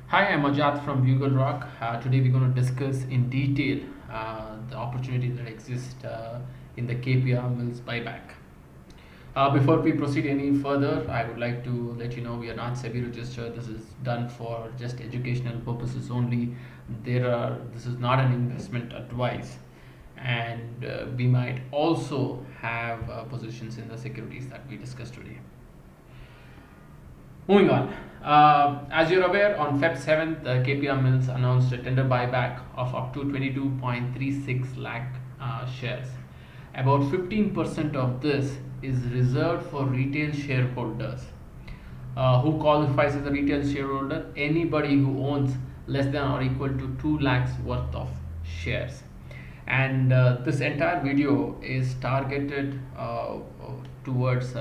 Hi, I'm Ajat from Bugle Rock. Today we're going to discuss in detail the opportunity that exists in the KPR Mills Buyback. Before we proceed any further, I would like to let you know we are not SEBI registered. This is done for just educational purposes only. This is not an investment advice, and we might also have positions in the securities that we discussed today. Moving on. As you're aware, on Feb 7th, KPR Mills announced a tender buyback of up to 22.36 lakh shares. About 15% of this is reserved for retail shareholders. Who qualifies as a retail shareholder? Anybody who owns less than or equal to 2 lakhs worth of shares. And this entire video is targeted towards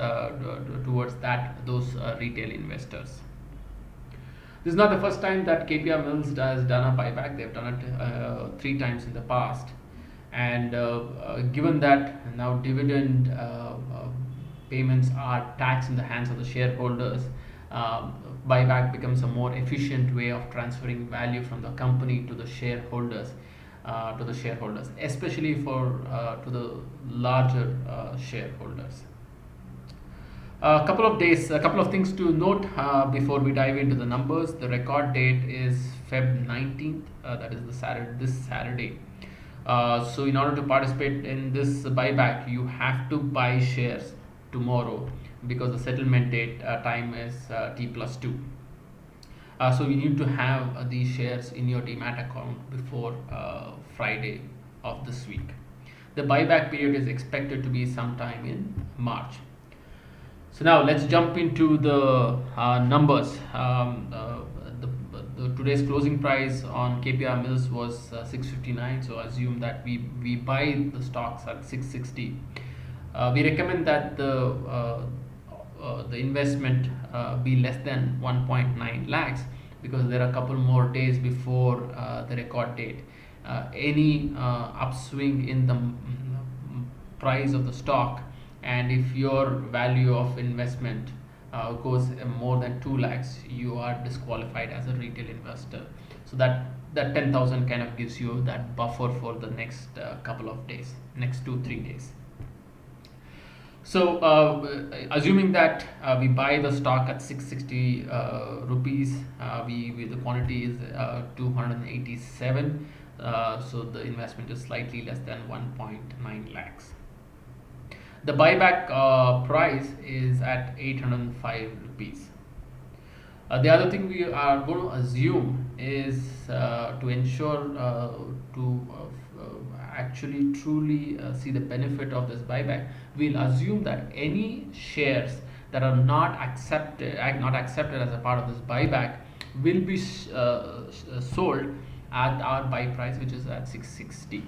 those retail investors. This is not the first time that KPR Mills has done a buyback. They've done it 3 times in the past, and given that now dividend payments are taxed in the hands of the shareholders, buyback becomes a more efficient way of transferring value from the company to the shareholders, especially to the larger shareholders. A couple of things to note before we dive into the numbers. The record date is Feb 19th, that is this Saturday. So in order to participate in this buyback, you have to buy shares tomorrow because the settlement date time is T+2. So you need to have these shares in your demat account before Friday of this week. The buyback period is expected to be sometime in March. So now let's jump into the numbers. Today's closing price on KPR Mills was 659. So assume that we buy the stocks at 660. We recommend that the investment be less than 1.9 lakhs because there are a couple more days before the record date. Any upswing in the price of the stock, and if your value of investment goes more than 2 lakhs, you are disqualified as a retail investor. So that 10,000 kind of gives you that buffer for the next couple of days, next 2-3 days. So assuming that we buy the stock at 660 rupees, the quantity is 287. So the investment is slightly less than 1.9 lakhs. The buyback price is at 805 rupees. The other thing we are going to assume is to ensure to actually truly see the benefit of this buyback, we'll assume that any shares that are not accepted as a part of this buyback will be sold at our buy price, which is at 660.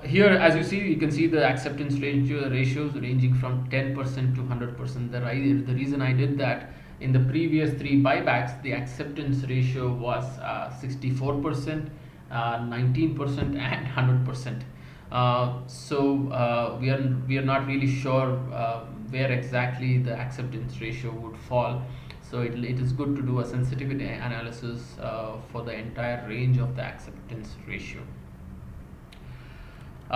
Here, as you can see the acceptance ratios ranging from 10% to 100%. The reason I did that, in the previous 3 buybacks, the acceptance ratio was 64%, 19%, and 100%. So we are not really sure where exactly the acceptance ratio would fall. So it is good to do a sensitivity analysis for the entire range of the acceptance ratio.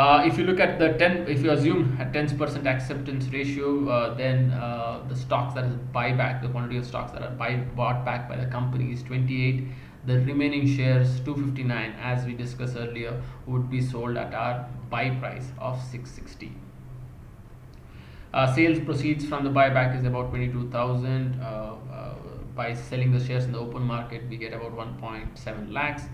If you look at if you assume a 10% acceptance ratio, then the stocks that is buyback, the quantity of stocks that are bought back by the company is 28. The remaining shares, 259, as we discussed earlier, would be sold at our buy price of 660. Sales proceeds from the buyback is about 22,000. By selling the shares in the open market, we get about 1.7 lakhs.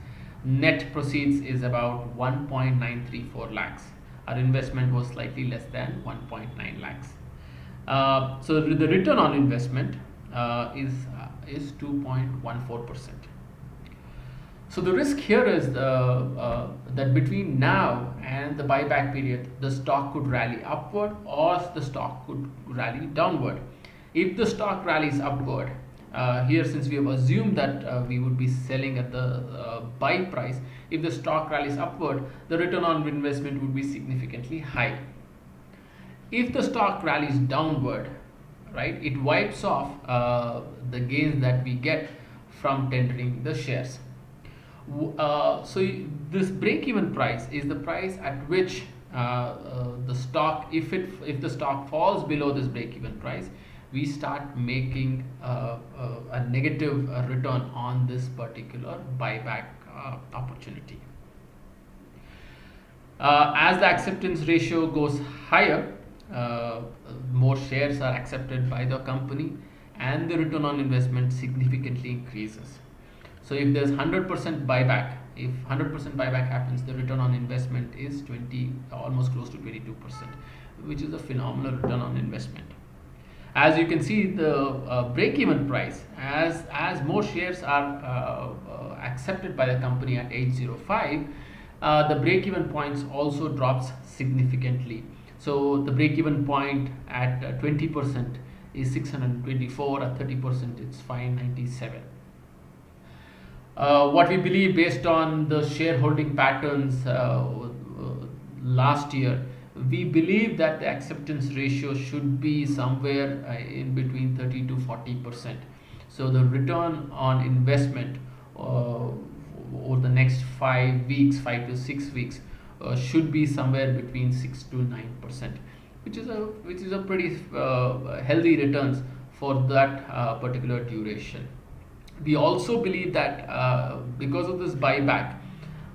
Net proceeds is about 1.934 lakhs. Our investment was slightly less than 1.9 lakhs. So the return on investment is 2.14%. So the risk here is that between now and the buyback period, the stock could rally upward or the stock could rally downward. If the stock rallies upward, here, since we have assumed that we would be selling at the buy price, if the stock rallies upward, the return on investment would be significantly high. If the stock rallies downward, right, it wipes off the gains that we get from tendering the shares. This break-even price is the price at which the stock, if the stock falls below this break-even price, we start making a negative return on this particular buyback opportunity. As the acceptance ratio goes higher, more shares are accepted by the company and the return on investment significantly increases. So if there's 100% buyback, if 100% buyback happens, the return on investment is almost close to 22%, which is a phenomenal return on investment. As you can see, the break-even price, as more shares are accepted by the company at 805, the break-even points also drops significantly. So the break-even point at 20% is 624, at 30% it's 597. What we believe, based on the shareholding patterns last year, we believe that the acceptance ratio should be somewhere in between 30 to 40%. So the return on investment over the next 5 weeks, 5 to 6 weeks, should be somewhere between 6 to 9%, which is a pretty healthy returns for that particular duration. We also believe that because of this buyback,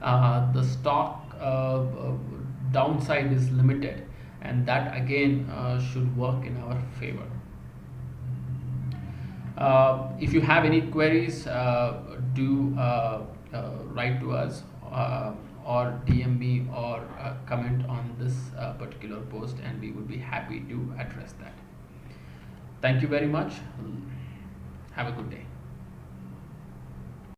the stock downside is limited, and that again should work in our favor. If you have any queries, do write to us or DM me or comment on this particular post, and we would be happy to address that. Thank you very much. Have a good day.